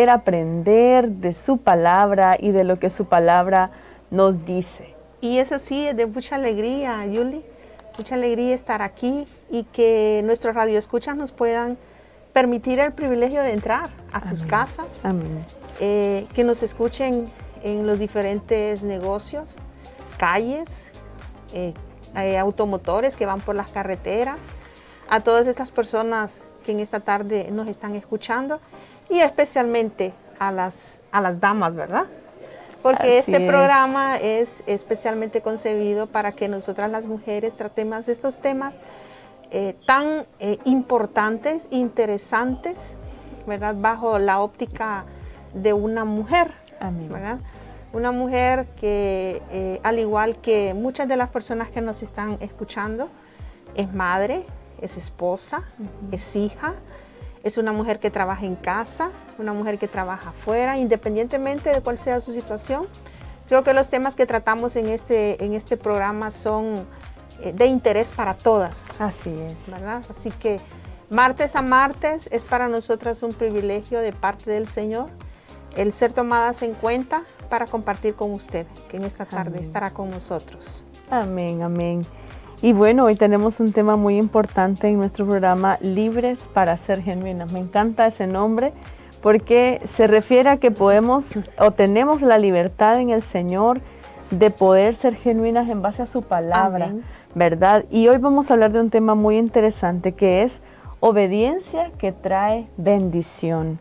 aprender de su palabra y de lo que su palabra nos dice. Y eso sí, es de mucha alegría, Yuli, mucha alegría estar aquí y que nuestros radioescuchas nos puedan permitir el privilegio de entrar a sus casas, Amén. Que nos escuchen en los diferentes negocios, calles, automotores que van por las carreteras, a todas estas personas que en esta tarde nos están escuchando y especialmente a las damas, ¿verdad? Porque Así este es. programa es especialmente concebido para que nosotras las mujeres tratemos estos temas tan importantes, interesantes, ¿verdad? Bajo la óptica de una mujer, Amén. ¿verdad? Una mujer que, al igual que muchas de las personas que nos están escuchando, es madre, es esposa, es hija, es una mujer que trabaja en casa, una mujer que trabaja afuera, independientemente de cuál sea su situación. Creo que los temas que tratamos en este programa son de interés para todas. Así es. ¿Verdad? Así que martes a martes es para nosotras un privilegio de parte del Señor el ser tomadas en cuenta para compartir con usted, que en esta tarde estará con nosotros. Amén, amén. Y bueno, hoy tenemos un tema muy importante en nuestro programa, Libres para ser genuinas. Me encanta ese nombre porque se refiere a que podemos o tenemos la libertad en el Señor de poder ser genuinas en base a su palabra, Amén. ¿verdad? Y hoy vamos a hablar de un tema muy interesante que es obediencia que trae bendición.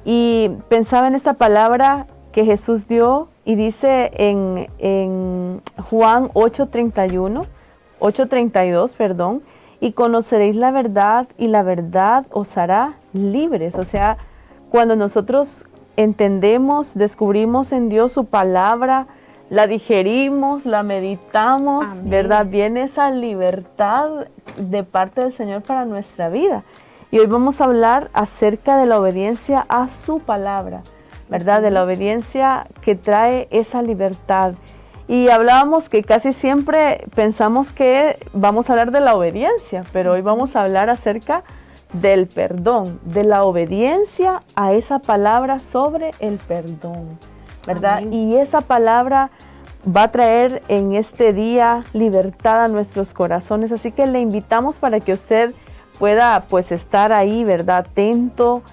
Y pensaba en esta palabra que Jesús dio y dice en Juan 8:32, perdón, y conoceréis la verdad y la verdad os hará libres. O sea, cuando nosotros entendemos, descubrimos en Dios su palabra, la digerimos, la meditamos, Amén. ¿verdad? Viene esa libertad de parte del Señor para nuestra vida. Y hoy vamos a hablar acerca de la obediencia a su palabra, ¿verdad? De la obediencia que trae esa libertad. Y hablábamos que casi siempre pensamos que vamos a hablar de la obediencia, pero hoy vamos a hablar acerca del perdón, de la obediencia a esa palabra sobre el perdón, ¿verdad? Amén. Y esa palabra va a traer en este día libertad a nuestros corazones, así que le invitamos para que usted pueda pues estar ahí, ¿verdad? Atento,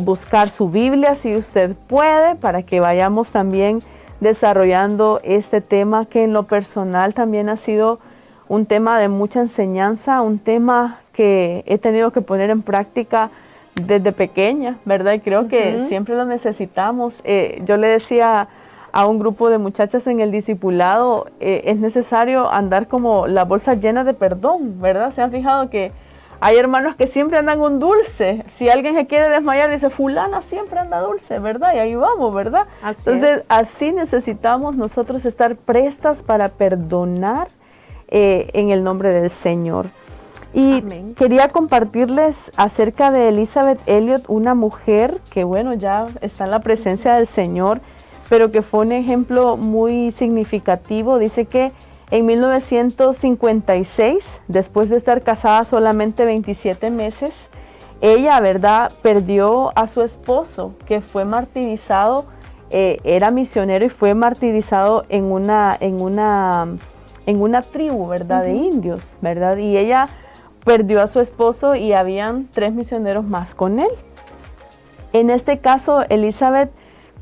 buscar su Biblia si usted puede, para que vayamos también desarrollando este tema que en lo personal también ha sido un tema de mucha enseñanza, un tema que he tenido que poner en práctica desde pequeña, ¿verdad? Y creo que siempre lo necesitamos. Yo le decía a un grupo de muchachas en el discipulado, es necesario andar como la bolsa llena de perdón, ¿verdad? ¿Se han fijado que hay hermanos que siempre andan un dulce? Si alguien se quiere desmayar, dice, fulana siempre anda dulce, ¿verdad? Y ahí vamos, ¿verdad? Entonces, así necesitamos nosotros estar prestas para perdonar en el nombre del Señor. Y Amén. quería compartirles acerca de Elizabeth Elliot, una mujer que, bueno, ya está en la presencia del Señor, pero que fue un ejemplo muy significativo. Dice que en 1956, después de estar casada solamente 27 meses, ella, ¿verdad?, perdió a su esposo, que fue martirizado, era misionero y fue martirizado en una tribu, ¿verdad?, de indios, ¿verdad? Y ella perdió a su esposo y habían 3 misioneros más con él. En este caso, Elizabeth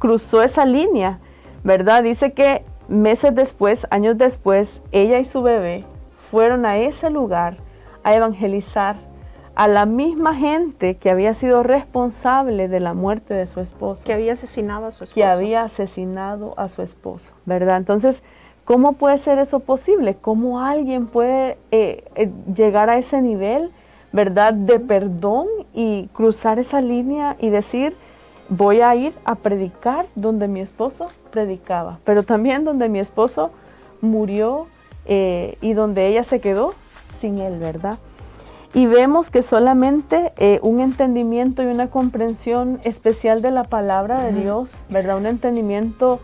cruzó esa línea, ¿verdad? Dice que meses después, años después, ella y su bebé fueron a ese lugar a evangelizar a la misma gente que había sido responsable de la muerte de su esposo. Que había asesinado a su esposo. Que había asesinado a su esposo, ¿verdad? Entonces, ¿cómo puede ser eso posible? ¿Cómo alguien puede llegar a ese nivel, ¿verdad?, de perdón y cruzar esa línea y decir, voy a ir a predicar donde mi esposo predicaba, pero también donde mi esposo murió y donde ella se quedó sin él, ¿verdad? Y vemos que solamente un entendimiento y una comprensión especial de la palabra de Dios, ¿verdad? Un entendimiento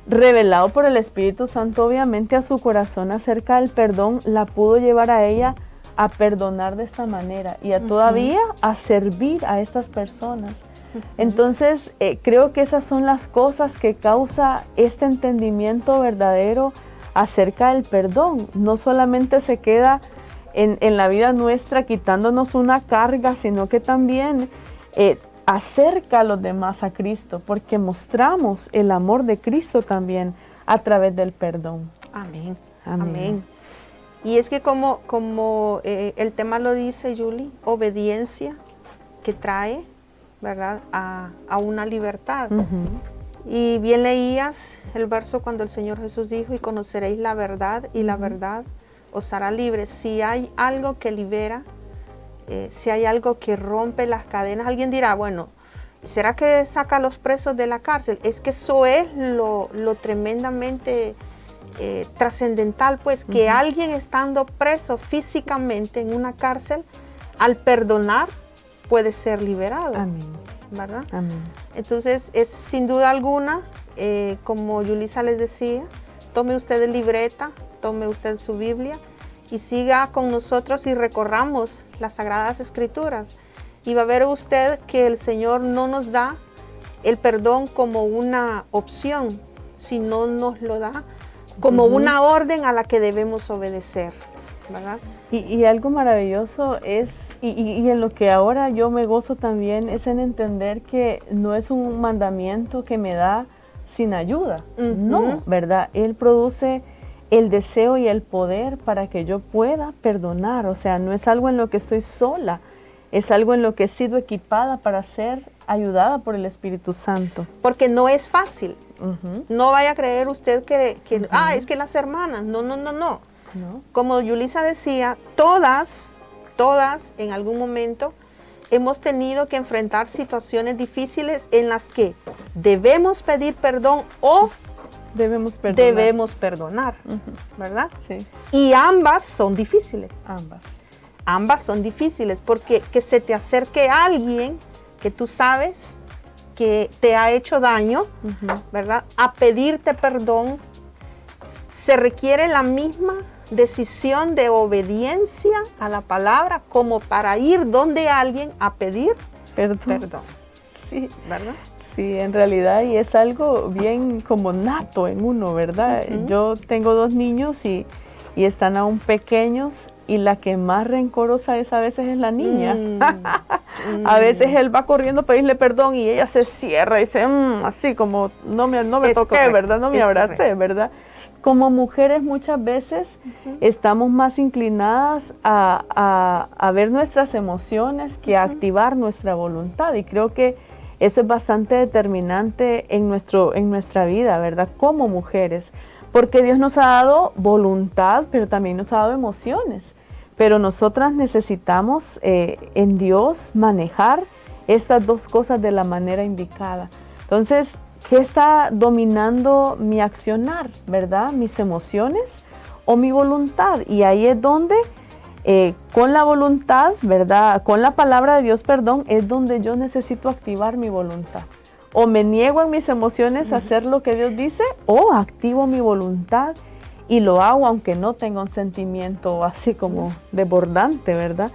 revelado por el Espíritu Santo, obviamente, a su corazón acerca del perdón, la pudo llevar a ella a perdonar de esta manera y a todavía a servir a estas personas, Entonces, creo que esas son las cosas que causa este entendimiento verdadero acerca del perdón. No solamente se queda en la vida nuestra quitándonos una carga, sino que también acerca a los demás a Cristo, porque mostramos el amor de Cristo también a través del perdón. Amén. Amén. Y es que como el tema lo dice, Julie, obediencia que trae, ¿verdad?, a una libertad. Y bien leías el verso cuando el Señor Jesús dijo, y conoceréis la verdad, y la verdad os hará libres. Si hay algo que libera, si hay algo que rompe las cadenas, alguien dirá, bueno, ¿será que saca a los presos de la cárcel? Es que eso es lo tremendamente trascendental, pues, que alguien estando preso físicamente en una cárcel, al perdonar, puede ser liberado. Amén. ¿Verdad? Amén. Entonces, es sin duda alguna, como Yulisa les decía, tome usted libreta, tome usted su Biblia y siga con nosotros y recorramos las Sagradas Escrituras. Y va a ver usted que el Señor no nos da el perdón como una opción, sino nos lo da como una orden a la que debemos obedecer, ¿verdad? Y algo maravilloso es, y en lo que ahora yo me gozo también, es en entender que no es un mandamiento que me da sin ayuda, no, ¿verdad? Él produce el deseo y el poder para que yo pueda perdonar, o sea, no es algo en lo que estoy sola, es algo en lo que he sido equipada para ser ayudada por el Espíritu Santo. Porque no es fácil. No vaya a creer usted que es que las hermanas, no. Como Yulisa decía, todas en algún momento hemos tenido que enfrentar situaciones difíciles en las que debemos pedir perdón o debemos perdonar, ¿verdad? Sí. Y ambas son difíciles. Ambas son difíciles porque que se te acerque alguien que tú sabes que te ha hecho daño, ¿verdad?, a pedirte perdón, se requiere la misma decisión de obediencia a la palabra como para ir donde alguien a pedir perdón. Sí, ¿verdad? Sí, en realidad, y es algo bien como nato en uno, ¿verdad? Yo tengo 2 niños y están aún pequeños, y la que más rencorosa es a veces es la niña. A veces él va corriendo a pedirle perdón y ella se cierra y dice, así como no me toqué, correcto, ¿verdad? No me abracé, correcto, ¿verdad? Como mujeres muchas veces estamos más inclinadas a ver nuestras emociones que a activar nuestra voluntad, y creo que eso es bastante determinante en nuestra vida, ¿verdad? Como mujeres, porque Dios nos ha dado voluntad, pero también nos ha dado emociones. Pero nosotras necesitamos en Dios manejar estas 2 cosas de la manera indicada. Entonces, ¿qué está dominando mi accionar, verdad? ¿Mis emociones o mi voluntad? Y ahí es donde, con la voluntad, ¿verdad?, con la palabra de Dios, perdón, es donde yo necesito activar mi voluntad. O me niego en mis emociones a hacer lo que Dios dice, o activo mi voluntad y lo hago aunque no tenga un sentimiento así como desbordante, ¿verdad?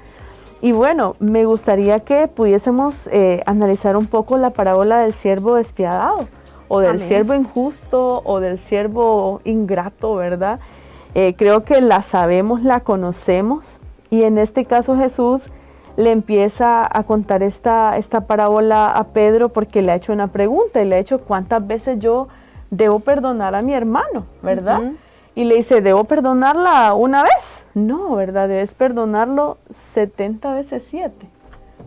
Y bueno, me gustaría que pudiésemos analizar un poco la parábola del siervo despiadado, o del siervo injusto, o del siervo ingrato, ¿verdad? Creo que la sabemos, la conocemos, y en este caso Jesús le empieza a contar esta parábola a Pedro porque le ha hecho una pregunta, y le ha hecho, ¿cuántas veces yo debo perdonar a mi hermano, verdad? Y le dice, ¿debo perdonarla una vez? No, ¿verdad? Debes perdonarlo 70 veces 7,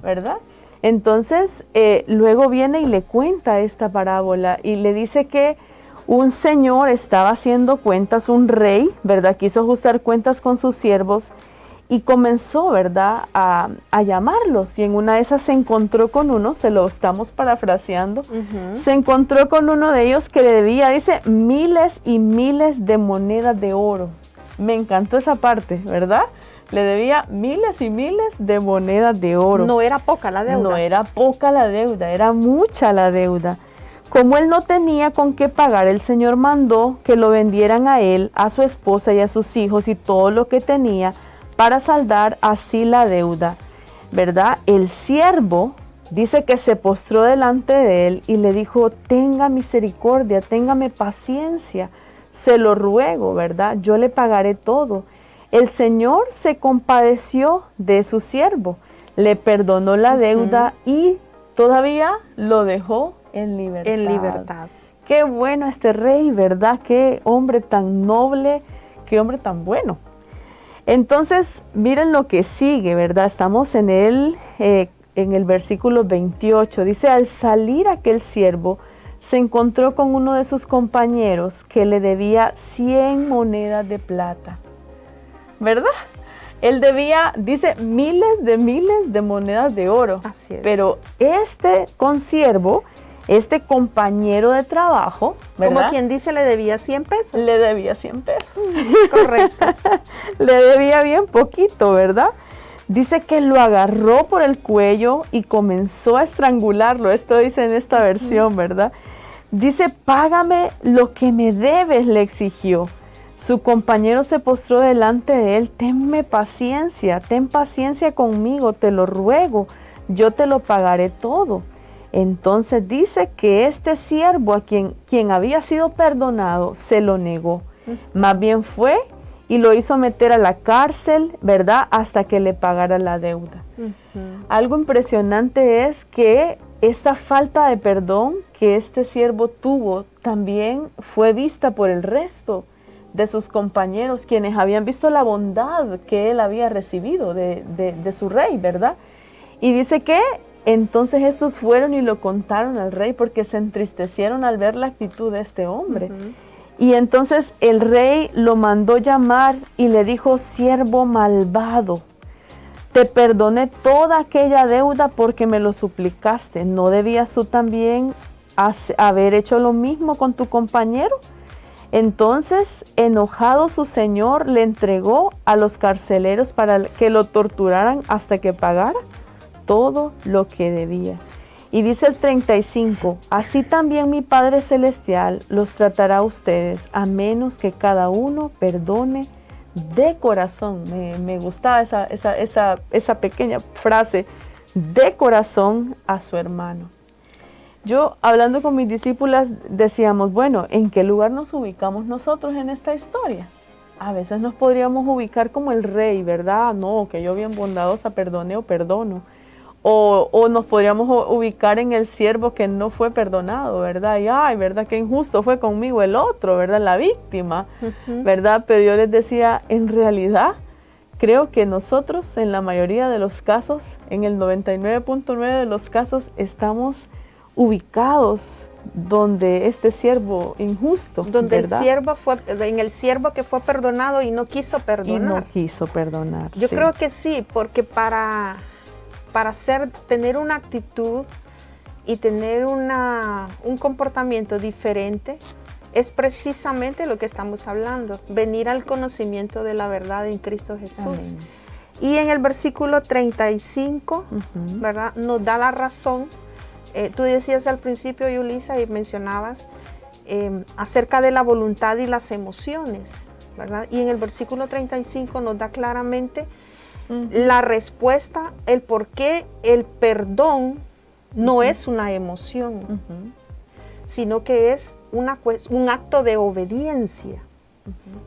¿verdad? Entonces, luego viene y le cuenta esta parábola y le dice que un señor estaba haciendo cuentas, un rey, ¿verdad? Quiso ajustar cuentas con sus siervos y comenzó, ¿verdad?, a llamarlos. Y en una de esas se encontró con uno, se lo estamos parafraseando, se encontró con uno de ellos que le debía, dice, miles y miles de monedas de oro. Me encantó esa parte, ¿verdad? Le debía miles y miles de monedas de oro. No era poca la deuda. No era poca la deuda, era mucha la deuda. Como él no tenía con qué pagar, el Señor mandó que lo vendieran a él, a su esposa y a sus hijos y todo lo que tenía, para saldar así la deuda, ¿verdad? El siervo dice que se postró delante de él y le dijo, tenga misericordia, téngame paciencia, se lo ruego, ¿verdad? Yo le pagaré todo. El Señor se compadeció de su siervo, le perdonó la deuda y todavía lo dejó en libertad. En libertad. Qué bueno este rey, ¿verdad? Qué hombre tan noble, qué hombre tan bueno. Entonces, miren lo que sigue, ¿verdad? Estamos en el versículo 28. Dice, al salir aquel siervo, se encontró con uno de sus compañeros que le debía 100 monedas de plata. ¿Verdad? Él debía, dice, miles de monedas de oro. Así es. Pero este consiervo, este compañero de trabajo, ¿verdad? Como quien dice, le debía 100 pesos. Le debía 100 pesos. Correcto. Le debía bien poquito, ¿verdad? Dice que lo agarró por el cuello y comenzó a estrangularlo. Esto dice en esta versión, ¿verdad? Dice, págame lo que me debes, le exigió. Su compañero se postró delante de él. Ten paciencia conmigo, te lo ruego, yo te lo pagaré todo. Entonces dice que este siervo a quien había sido perdonado se lo negó. Más bien fue y lo hizo meter a la cárcel, ¿verdad? Hasta que le pagara la deuda. Algo impresionante es que esta falta de perdón que este siervo tuvo también fue vista por el resto de sus compañeros, quienes habían visto la bondad que él había recibido de su rey, ¿verdad? Y dice que entonces estos fueron y lo contaron al rey porque se entristecieron al ver la actitud de este hombre. Y entonces el rey lo mandó llamar y le dijo, siervo malvado, te perdoné toda aquella deuda porque me lo suplicaste. ¿No debías tú también haber hecho lo mismo con tu compañero? Entonces, enojado su señor, le entregó a los carceleros para que lo torturaran hasta que pagara todo lo que debía. Y dice el 35, así también mi Padre Celestial los tratará a ustedes, a menos que cada uno perdone de corazón. Me gustaba esa pequeña frase, de corazón a su hermano. Yo, hablando con mis discípulas, decíamos, bueno, ¿en qué lugar nos ubicamos nosotros en esta historia? A veces nos podríamos ubicar como el rey, ¿verdad? No, que yo bien bondadosa perdone o perdono. O nos podríamos ubicar en el siervo que no fue perdonado, ¿verdad? Y, ay, ¿verdad? Qué injusto fue conmigo el otro, ¿verdad? La víctima, ¿verdad? Pero yo les decía, en realidad, creo que nosotros, en la mayoría de los casos, en el 99.9 de los casos, estamos ubicados donde este siervo injusto, donde ¿verdad? En el siervo que fue perdonado y no quiso perdonar. Yo creo que sí, porque para tener una actitud y tener un comportamiento diferente, es precisamente lo que estamos hablando, venir al conocimiento de la verdad en Cristo Jesús. Amén. Y en el versículo 35, ¿verdad? Nos da la razón. Tú decías al principio, Yulisa, y mencionabas acerca de la voluntad y las emociones, ¿verdad? Y en el versículo 35 nos da claramente la respuesta, el por qué el perdón no es una emoción, sino que es un acto de obediencia,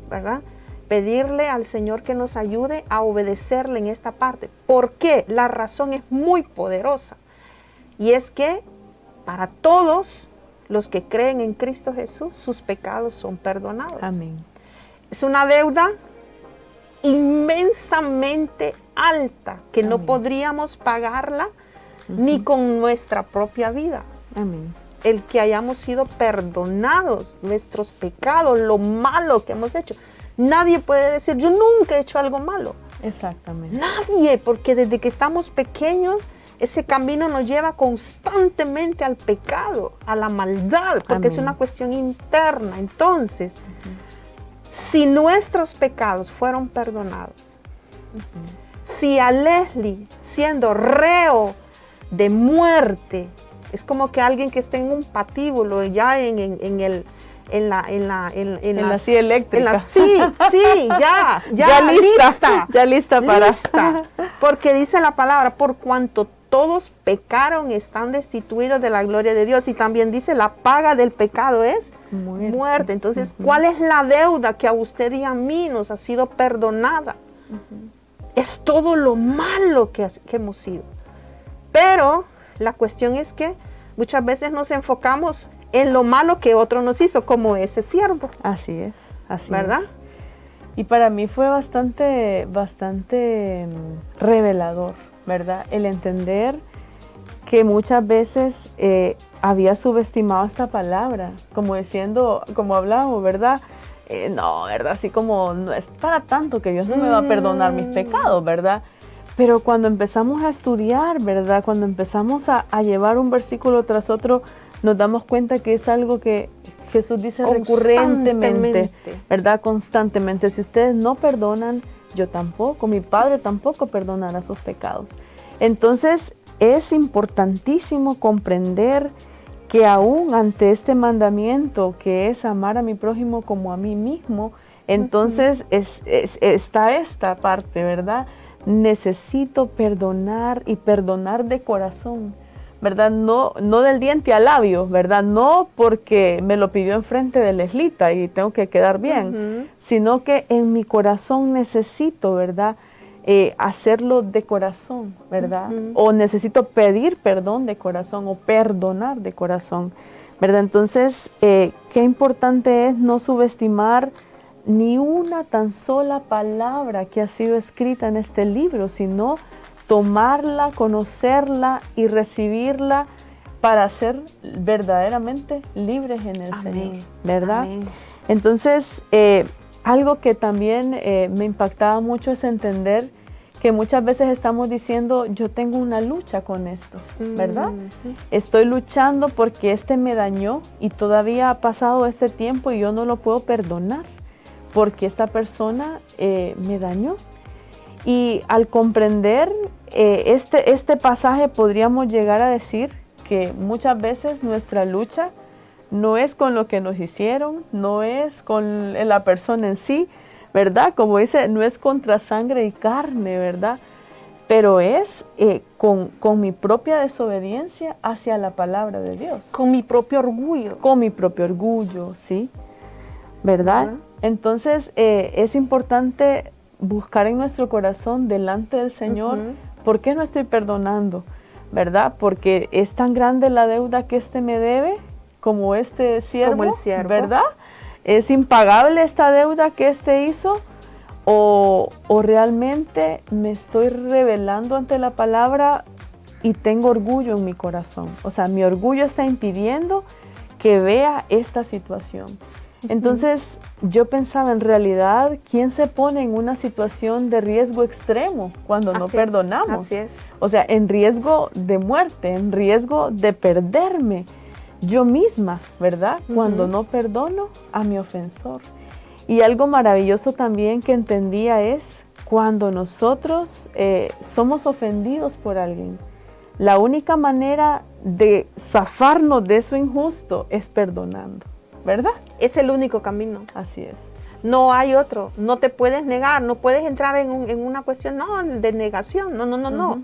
¿verdad? Pedirle al Señor que nos ayude a obedecerle en esta parte. ¿Por qué? La razón es muy poderosa. Y es que para todos los que creen en Cristo Jesús, sus pecados son perdonados. Amén. Es una deuda inmensamente alta que no podríamos pagarla ni con nuestra propia vida. Amén. El que hayamos sido perdonados nuestros pecados, lo malo que hemos hecho. Nadie puede decir, yo nunca he hecho algo malo. Exactamente. Nadie, porque desde que estamos pequeños, ese camino nos lleva constantemente al pecado, a la maldad, porque Amén. Es una cuestión interna. Entonces, si nuestros pecados fueron perdonados, si a Leslie, siendo reo de muerte, es como que alguien que está en un patíbulo ya en la silla eléctrica. Sí, ya lista para. Lista, porque dice la palabra, por cuanto todos pecaron, están destituidos de la gloria de Dios. Y también dice, la paga del pecado es muerte. Entonces, ¿cuál es la deuda que a usted y a mí nos ha sido perdonada? Es todo lo malo que hemos sido. Pero la cuestión es que muchas veces nos enfocamos en lo malo que otro nos hizo, como ese siervo. Así es, así ¿verdad? es. Y para mí fue bastante revelador, ¿verdad? El entender que muchas veces había subestimado esta palabra, como diciendo, como hablábamos, ¿verdad? No, ¿verdad? Así como, no es para tanto que Dios no me va a perdonar mis pecados, ¿verdad? Pero cuando empezamos a estudiar, ¿verdad? Cuando empezamos a llevar un versículo tras otro, nos damos cuenta que es algo que Jesús dice recurrentemente, ¿verdad? Constantemente. Si ustedes no perdonan, yo tampoco, mi Padre tampoco perdonará sus pecados. Entonces, es importantísimo comprender que aún ante este mandamiento, que es amar a mi prójimo como a mí mismo, entonces está esta parte, ¿verdad? Necesito perdonar y perdonar de corazón, ¿verdad? No del diente al labio, ¿verdad? No porque me lo pidió enfrente de Leslita y tengo que quedar bien, sino que en mi corazón necesito, ¿verdad? Hacerlo de corazón, ¿verdad? O necesito pedir perdón de corazón o perdonar de corazón, ¿verdad? Entonces, qué importante es no subestimar ni una tan sola palabra que ha sido escrita en este libro, sino tomarla, conocerla y recibirla para ser verdaderamente libres en el Señor, ¿verdad? Amén. Entonces, algo que también me impactaba mucho es entender que muchas veces estamos diciendo, yo tengo una lucha con esto, ¿verdad? Estoy luchando porque este me dañó y todavía ha pasado este tiempo y yo no lo puedo perdonar porque esta persona me dañó. Y al comprender este pasaje podríamos llegar a decir que muchas veces nuestra lucha no es con lo que nos hicieron, no es con la persona en sí, ¿verdad? Como dice, no es contra sangre y carne, ¿verdad? Pero es con mi propia desobediencia hacia la palabra de Dios. Con mi propio orgullo. Con mi propio orgullo, ¿sí? ¿Verdad? Entonces, es importante buscar en nuestro corazón delante del Señor, ¿por qué no estoy perdonando? ¿Verdad? Porque es tan grande la deuda que me debe, como este siervo, como el siervo, ¿verdad? ¿Es impagable esta deuda que hizo? ¿O realmente me estoy rebelando ante la palabra y tengo orgullo en mi corazón? O sea, mi orgullo está impidiendo que vea esta situación. Entonces, yo pensaba en realidad, ¿quién se pone en una situación de riesgo extremo cuando no perdonamos? Así es. O sea, en riesgo de muerte, en riesgo de perderme yo misma, ¿verdad? Cuando no perdono a mi ofensor. Y algo maravilloso también que entendía es cuando nosotros somos ofendidos por alguien, la única manera de zafarnos de eso injusto es perdonando, ¿verdad? Es el único camino. Así es. No hay otro. No te puedes negar, no puedes entrar en una cuestión de negación. No.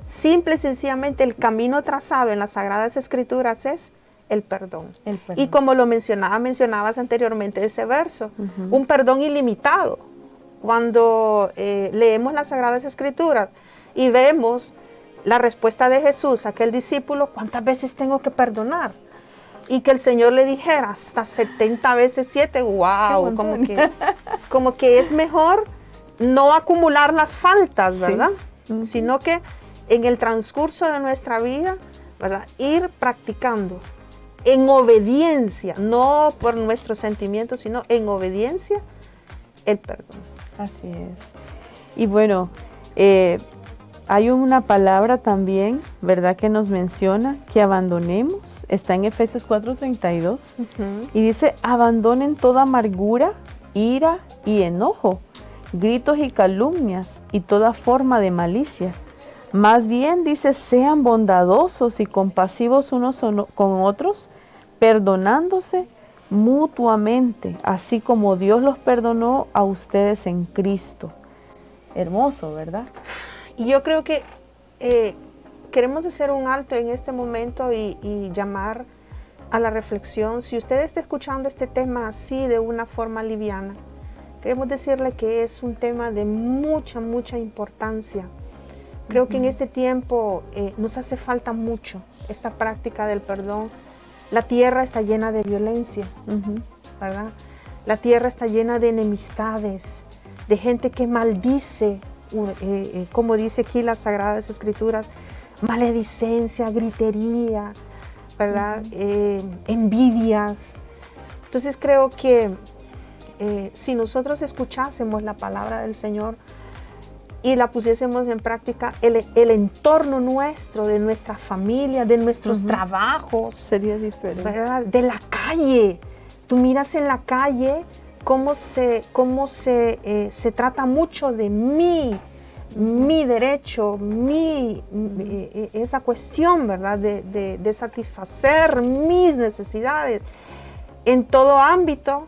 Simple y sencillamente el camino trazado en las Sagradas Escrituras es el perdón. Y como lo mencionabas anteriormente ese verso, un perdón ilimitado. Cuando leemos las Sagradas Escrituras y vemos la respuesta de Jesús a aquel discípulo, ¿cuántas veces tengo que perdonar? Y que el Señor le dijera hasta 70 veces 7, wow, como que es mejor no acumular las faltas, ¿verdad? Sí. Sino que en el transcurso de nuestra vida, ¿verdad? Ir practicando en obediencia, no por nuestros sentimientos, sino en obediencia, el perdón. Así es. Y bueno, hay una palabra también, ¿verdad?, que nos menciona que abandonemos. Está en Efesios 4:32 y dice, abandonen toda amargura, ira y enojo, gritos y calumnias y toda forma de malicia. Más bien, dice, sean bondadosos y compasivos unos con otros, perdonándose mutuamente, así como Dios los perdonó a ustedes en Cristo. Hermoso, ¿verdad? Y yo creo que queremos hacer un alto en este momento y llamar a la reflexión. Si usted está escuchando este tema así de una forma liviana, queremos decirle que es un tema de mucha, mucha importancia. Creo que en este tiempo nos hace falta mucho esta práctica del perdón. La tierra está llena de violencia, ¿verdad? La tierra está llena de enemistades, de gente que maldice, como dice aquí las Sagradas Escrituras, maledicencia, gritería, ¿verdad? Envidias. Entonces creo que si nosotros escuchásemos la palabra del Señor y la pusiésemos en práctica, el entorno nuestro, de nuestra familia, de nuestros trabajos, sería diferente, ¿verdad? De la calle. Tú miras en la calle cómo se trata mucho de mi derecho, esa cuestión, ¿verdad? De satisfacer mis necesidades. En todo ámbito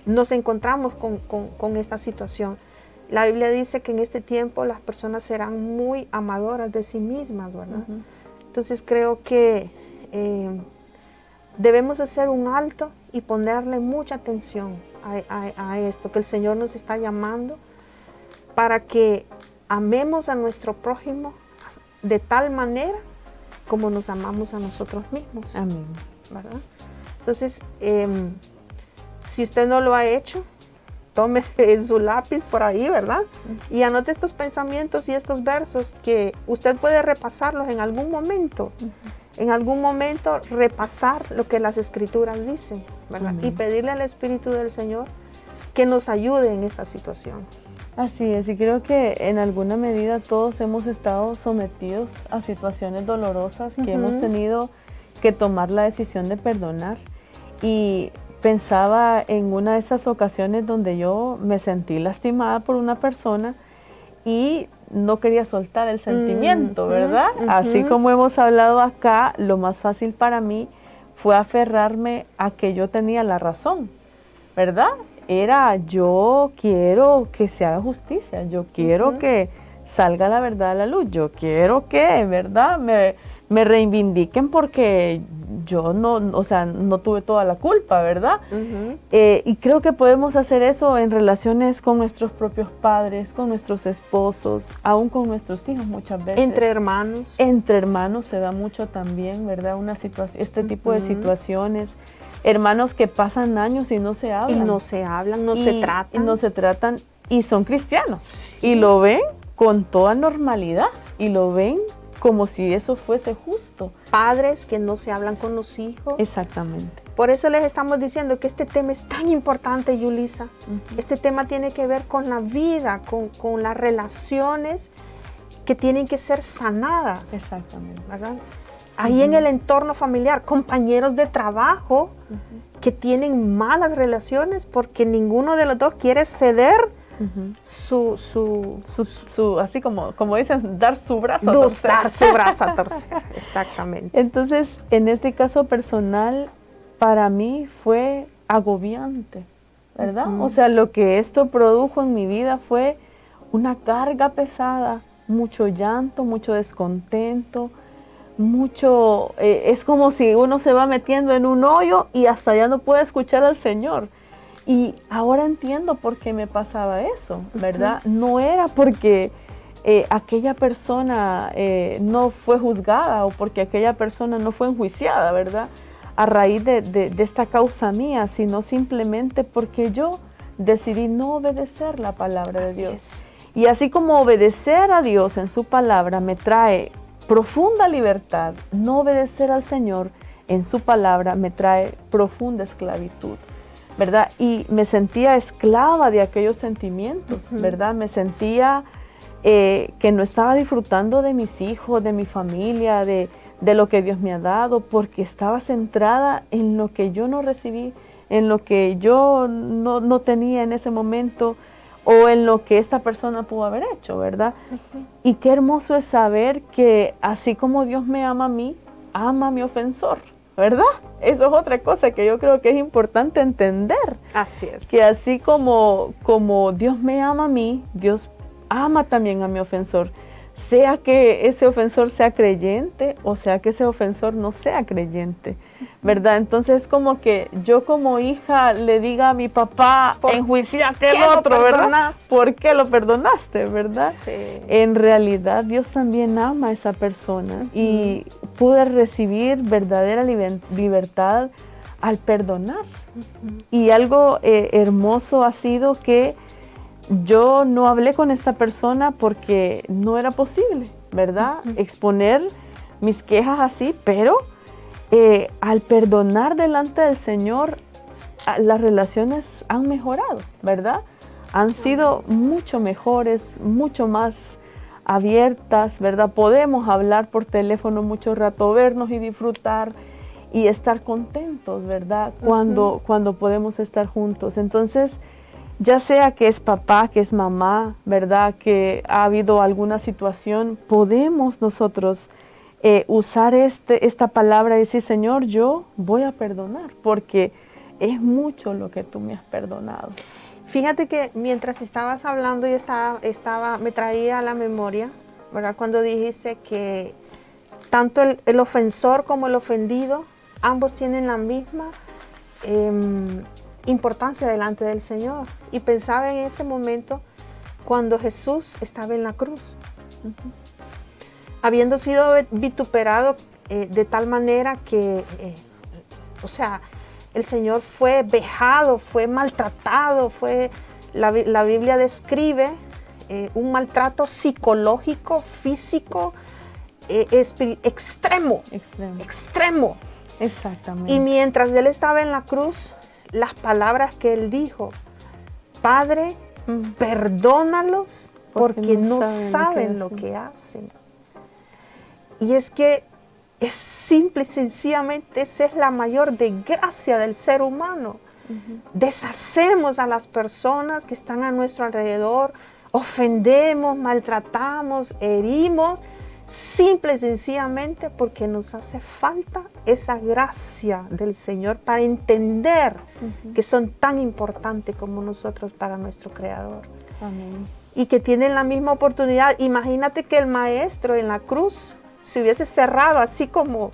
nos encontramos con esta situación. La Biblia dice que en este tiempo las personas serán muy amadoras de sí mismas, ¿verdad? Entonces creo que debemos hacer un alto y ponerle mucha atención a esto, que el Señor nos está llamando para que amemos a nuestro prójimo de tal manera como nos amamos a nosotros mismos. Amén. ¿Verdad? Entonces, si usted no lo ha hecho, tome su lápiz por ahí, ¿verdad? Y anote estos pensamientos y estos versos que usted puede repasarlos en algún momento. En algún momento repasar lo que las Escrituras dicen, ¿verdad? Amén. Y pedirle al Espíritu del Señor que nos ayude en esta situación. Así es, y creo que en alguna medida todos hemos estado sometidos a situaciones dolorosas que hemos tenido que tomar la decisión de perdonar. Y pensaba en una de estas ocasiones donde yo me sentí lastimada por una persona y no quería soltar el sentimiento, ¿verdad? Así como hemos hablado acá, lo más fácil para mí fue aferrarme a que yo tenía la razón, ¿verdad? Era, yo quiero que se haga justicia, yo quiero que salga la verdad a la luz, yo quiero que, ¿verdad?, me reivindiquen porque yo no tuve toda la culpa, ¿verdad? Y creo que podemos hacer eso en relaciones con nuestros propios padres, con nuestros esposos, aún con nuestros hijos muchas veces. Entre hermanos. Entre hermanos se da mucho también, ¿verdad? Este tipo de situaciones. Hermanos que pasan años y no se hablan. Y no se hablan, no se tratan. Y no se tratan y son cristianos. Y lo ven con toda normalidad y lo ven como si eso fuese justo. Padres que no se hablan con los hijos. Exactamente. Por eso les estamos diciendo que este tema es tan importante, Yulisa. Este tema tiene que ver con la vida, con las relaciones que tienen que ser sanadas. Exactamente. ¿Verdad? Ahí en el entorno familiar, compañeros de trabajo que tienen malas relaciones porque ninguno de los dos quiere ceder así como dicen, dar su brazo a torcer. Dar su brazo a torcer, exactamente. Entonces, en este caso personal, para mí fue agobiante, ¿verdad? O sea, lo que esto produjo en mi vida fue una carga pesada, mucho llanto, mucho descontento, es como si uno se va metiendo en un hoyo y hasta ya no puede escuchar al Señor. Y ahora entiendo por qué me pasaba eso, ¿verdad? No era porque aquella persona no fue juzgada o porque aquella persona no fue enjuiciada, ¿verdad? A raíz de esta causa mía, sino simplemente porque yo decidí no obedecer la palabra de Dios. Y así como obedecer a Dios en su palabra me trae profunda libertad, no obedecer al Señor en su palabra me trae profunda esclavitud, ¿verdad? Y me sentía esclava de aquellos sentimientos, ¿verdad? Me sentía que no estaba disfrutando de mis hijos, de mi familia, de lo que Dios me ha dado, porque estaba centrada en lo que yo no recibí, en lo que yo no tenía en ese momento, o en lo que esta persona pudo haber hecho, ¿verdad? Y qué hermoso es saber que así como Dios me ama a mí, ama a mi ofensor, ¿verdad? Eso es otra cosa que yo creo que es importante entender. Así es. Que así como Dios me ama a mí, Dios ama también a mi ofensor. sea que ese ofensor sea creyente o sea que ese ofensor no sea creyente, ¿verdad? Entonces como que yo como hija le diga a mi papá, enjuicia a aquel otro, ¿verdad? ¿Por qué lo perdonaste, verdad? Sí. En realidad Dios también ama a esa persona y pude recibir verdadera libertad al perdonar. Y algo hermoso ha sido que yo no hablé con esta persona porque no era posible, ¿verdad? Exponer mis quejas así, pero al perdonar delante del Señor, las relaciones han mejorado, ¿verdad? Han sido mucho mejores, mucho más abiertas, ¿verdad? Podemos hablar por teléfono mucho rato, vernos y disfrutar y estar contentos, ¿verdad? Cuando podemos estar juntos. Entonces, ya sea que es papá, que es mamá, ¿verdad? Que ha habido alguna situación, podemos nosotros usar esta palabra y decir, Señor, yo voy a perdonar, porque es mucho lo que tú me has perdonado. Fíjate que mientras estabas hablando, yo me traía a la memoria, ¿verdad? Cuando dijiste que tanto el ofensor como el ofendido, ambos tienen la misma importancia delante del Señor. Y pensaba en este momento cuando Jesús estaba en la cruz, habiendo sido vituperado de tal manera que, el Señor fue vejado, fue maltratado, la Biblia describe un maltrato psicológico, físico, extremo. Exactamente. Y mientras Él estaba en la cruz, las palabras que Él dijo, Padre, perdónalos porque no saben lo que hacen. Y es que es simple y sencillamente, esa es la mayor desgracia del ser humano. Deshacemos a las personas que están a nuestro alrededor, ofendemos, maltratamos, herimos, simple y sencillamente porque nos hace falta esa gracia del Señor para entender que son tan importantes como nosotros para nuestro Creador. Amén. Y que tienen la misma oportunidad. Imagínate que el Maestro en la cruz se hubiese cerrado así como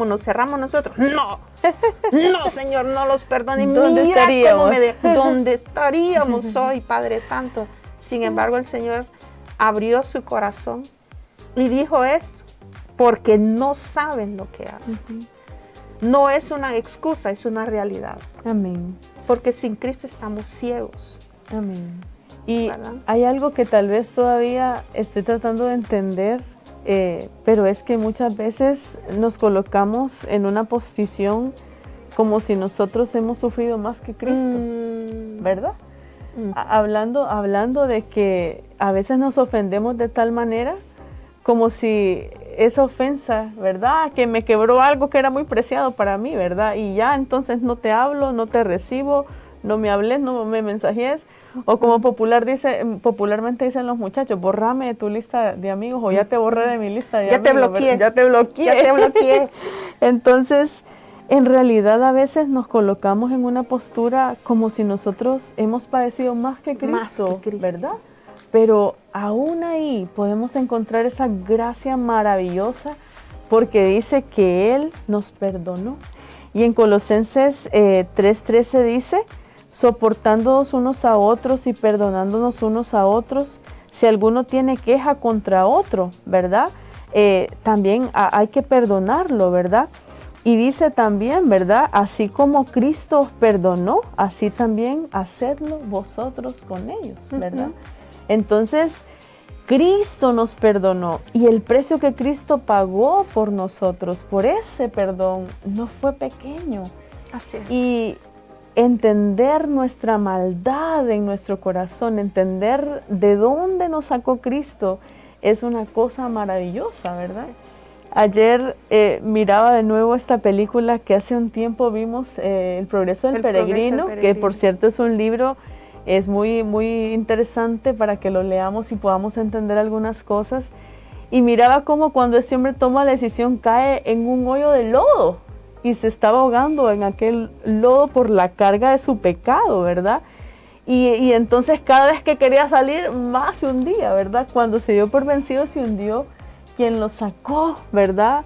nos cerramos nosotros. No, Señor, no los perdone. Mira cómo ¿dónde estaríamos hoy, Padre Santo? Sin embargo, el Señor abrió su corazón y dijo esto, porque no saben lo que hacen. No es una excusa, es una realidad. Amén. Porque sin Cristo estamos ciegos. Amén. Y ¿verdad? hay algo que tal vez todavía estoy tratando de entender, pero es que muchas veces nos colocamos en una posición como si nosotros hemos sufrido más que Cristo, ¿verdad? Hablando de que a veces nos ofendemos de tal manera como si esa ofensa, ¿verdad? Que me quebró algo que era muy preciado para mí, ¿verdad? Y ya entonces no te hablo, no te recibo, no me hables, no me mensajes. O como popularmente dicen los muchachos, borrame de tu lista de amigos o ya te borré de mi lista de amigos. Ya te bloqueé. Entonces, en realidad a veces nos colocamos en una postura como si nosotros hemos padecido más que Cristo, ¿verdad? Pero aún ahí podemos encontrar esa gracia maravillosa porque dice que Él nos perdonó. Y en Colosenses 3:13 dice, soportándonos unos a otros y perdonándonos unos a otros, si alguno tiene queja contra otro, ¿verdad? También hay que perdonarlo, ¿verdad? Y dice también, ¿verdad? Así como Cristo os perdonó, así también hacedlo vosotros con ellos, ¿verdad? Entonces, Cristo nos perdonó y el precio que Cristo pagó por nosotros, por ese perdón, no fue pequeño. Así es. Y entender nuestra maldad en nuestro corazón, entender de dónde nos sacó Cristo, es una cosa maravillosa, ¿verdad? Sí. Ayer miraba de nuevo esta película que hace un tiempo vimos, El Progreso del Peregrino, que por cierto es un libro, es muy, muy interesante para que lo leamos y podamos entender algunas cosas. Y miraba cómo cuando este hombre toma la decisión cae en un hoyo de lodo y se estaba ahogando en aquel lodo por la carga de su pecado, ¿verdad? Y entonces cada vez que quería salir, más se hundía, ¿verdad? Cuando se dio por vencido, se hundió. Quien lo sacó, ¿verdad?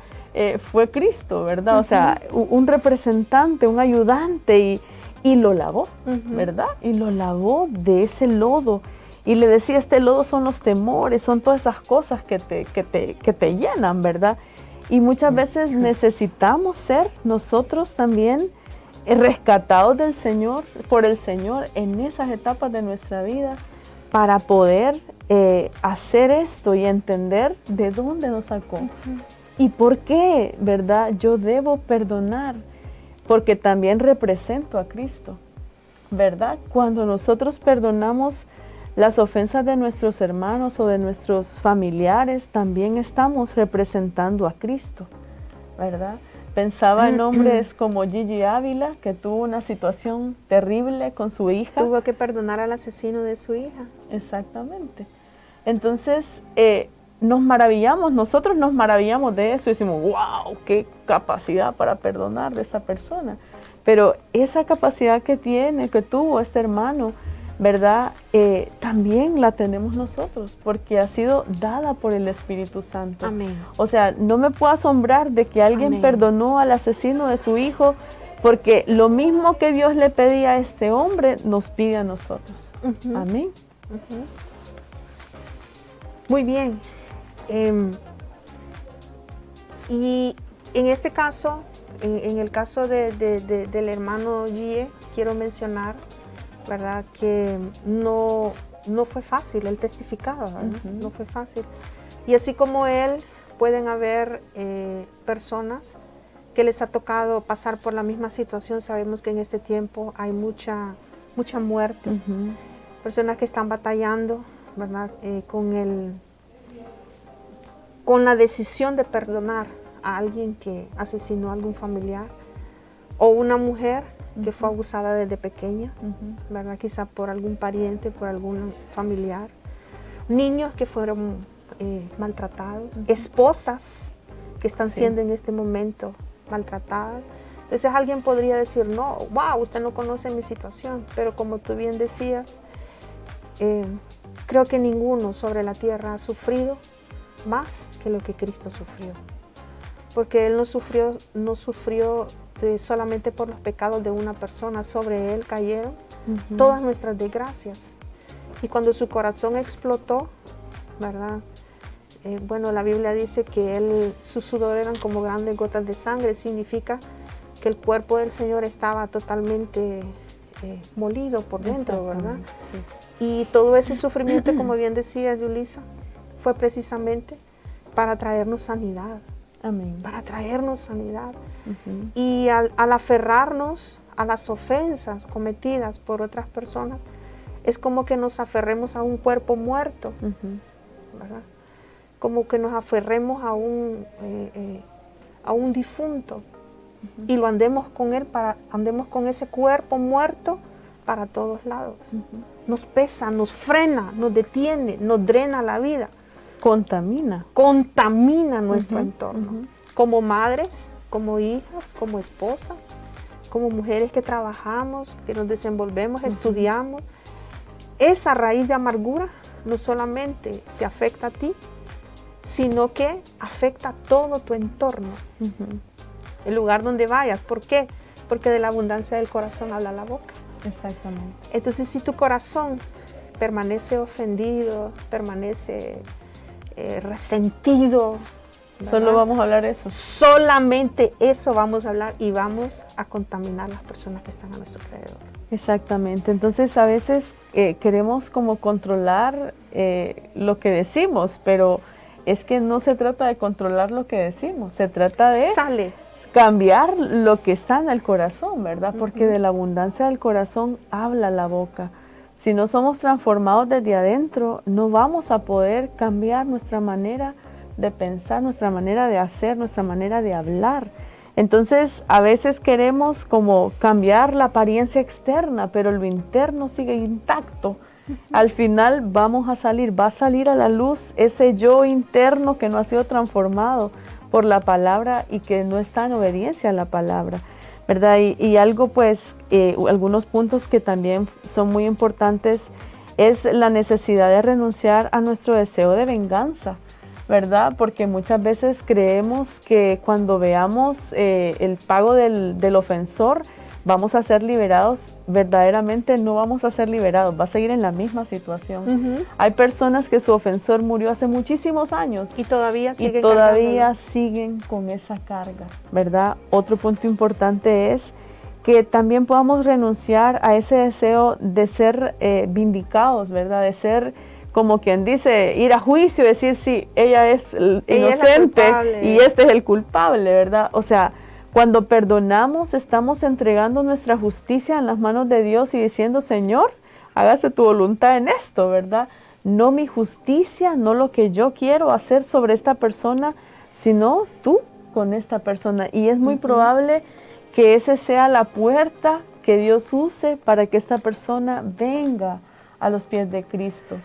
Fue Cristo, ¿verdad? O sea, un representante, un ayudante, y lo lavó, ¿verdad? Y lo lavó de ese lodo. Y le decía, este lodo son los temores, son todas esas cosas que te llenan, ¿verdad? Y muchas veces necesitamos ser nosotros también rescatados del Señor, por el Señor en esas etapas de nuestra vida para poder hacer esto y entender de dónde nos sacó y por qué, ¿verdad? Yo debo perdonar porque también represento a Cristo, ¿verdad? Cuando nosotros perdonamos las ofensas de nuestros hermanos o de nuestros familiares, también estamos representando a Cristo, ¿verdad? Pensaba en hombres como Gigi Ávila, que tuvo una situación terrible con su hija. Tuvo que perdonar al asesino de su hija. Exactamente. Entonces, nosotros nos maravillamos de eso y decimos, wow, qué capacidad para perdonar de esta persona. Pero esa capacidad que tuvo este hermano, ¿verdad? También la tenemos nosotros, porque ha sido dada por el Espíritu Santo. Amén. O sea, no me puedo asombrar de que alguien perdonó al asesino de su hijo, porque lo mismo que Dios le pedía a este hombre, nos pide a nosotros. Amén. Muy bien. Y en este caso, en el caso del hermano Gie, quiero mencionar, ¿verdad? Que no fue fácil, él testificaba, ¿verdad? No fue fácil. Y así como él, pueden haber personas que les ha tocado pasar por la misma situación. Sabemos que en este tiempo hay mucha muerte. Personas que están batallando, ¿verdad? Con la decisión de perdonar a alguien que asesinó a algún familiar, o una mujer que fue abusada desde pequeña, ¿verdad? Quizá por algún pariente, por algún familiar, niños que fueron maltratados, esposas que están siendo en este momento maltratadas. Entonces alguien podría decir, no, wow, usted no conoce mi situación, pero como tú bien decías, creo que ninguno sobre la tierra ha sufrido más que lo que Cristo sufrió, porque Él no sufrió solamente por los pecados de una persona, sobre Él cayeron todas nuestras desgracias. Y cuando su corazón explotó, ¿verdad? Bueno, la Biblia dice que sus sudor eran como grandes gotas de sangre, significa que el cuerpo del Señor estaba totalmente molido por dentro, ¿verdad? Sí. Y todo ese sufrimiento, como bien decía Yulisa, fue precisamente para traernos sanidad. Amén. Para traernos sanidad. Y al aferrarnos a las ofensas cometidas por otras personas, es como que nos aferremos a un cuerpo muerto, ¿verdad? Como que nos aferremos a un difunto y lo andemos con él, andemos con ese cuerpo muerto para todos lados. Nos pesa, nos frena, nos detiene, nos drena la vida. Contamina Nuestro entorno. Como madres, como hijas, como esposas, como mujeres que trabajamos, que nos desenvolvemos, estudiamos. Esa raíz de amargura no solamente te afecta a ti, sino que afecta a todo tu entorno, el lugar donde vayas. ¿Por qué? Porque de la abundancia del corazón habla la boca. Exactamente. Entonces, si tu corazón permanece ofendido, permanece resentido, ¿verdad? Solo vamos a hablar eso. Solamente eso vamos a hablar y vamos a contaminar a las personas que están a nuestro alrededor. Exactamente. Entonces a veces queremos como controlar lo que decimos, pero es que no se trata de controlar lo que decimos, se trata de cambiar lo que está en el corazón, ¿verdad? Porque de la abundancia del corazón habla la boca. Si no somos transformados desde adentro, no vamos a poder cambiar nuestra manera de pensar, nuestra manera de hacer, nuestra manera de hablar. Entonces, a veces queremos como cambiar la apariencia externa, pero lo interno sigue intacto. Al final va a salir a la luz ese yo interno que no ha sido transformado por la palabra y que no está en obediencia a la palabra. ¿verdad? Y algo pues, algunos puntos que también son muy importantes es la necesidad de renunciar a nuestro deseo de venganza, ¿verdad? Porque muchas veces creemos que cuando veamos el pago del ofensor, vamos a ser liberados. Verdaderamente no vamos a ser liberados, va a seguir en la misma situación. Hay personas que su ofensor murió hace muchísimos años y todavía siguen con esa carga, ¿verdad? Otro punto importante es que también podamos renunciar a ese deseo de ser vindicados, ¿verdad? De ser, como quien dice, ir a juicio, decir, sí, ella es inocente y este es el culpable, ¿verdad? O sea, cuando perdonamos, estamos entregando nuestra justicia en las manos de Dios y diciendo, Señor, hágase tu voluntad en esto, ¿verdad? No mi justicia, no lo que yo quiero hacer sobre esta persona, sino tú con esta persona. Y es muy probable que esa sea la puerta que Dios use para que esta persona venga a los pies de Cristo.